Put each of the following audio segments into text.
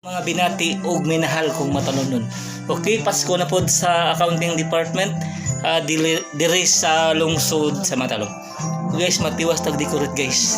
Mga binati ug minahal kong matalunon. Okay, Pasko na pod sa accounting department diri sa lungsod sa Matalom. Guys, magtiwas tag decorate guys.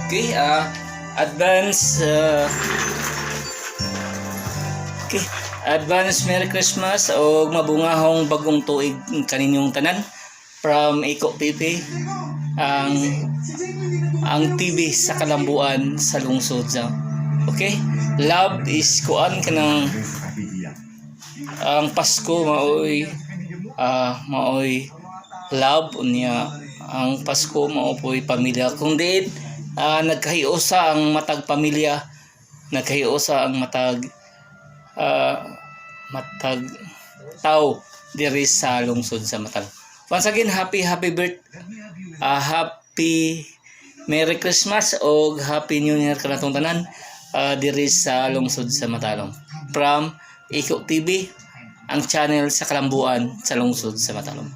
Okay, advance Merry Christmas o mabungahong bagong tuig kaninyong tanan from Iko PP, ang TV sa Kalambuan sa lungsod sa. Okay, love is kuan kanang ang Pasko maoy love unya, ang Pasko mao po'y pamilya kung diin nagkahiusa ang matag pamilya, nagkahiusa ang matag tao diri sa lungsod sa Matalom. Once again, happy Merry Christmas o Happy New Year kanatong tanan diri sa lungsod sa Matalom. From Iko TV, ang channel sa Kalambuan sa lungsod sa Matalom.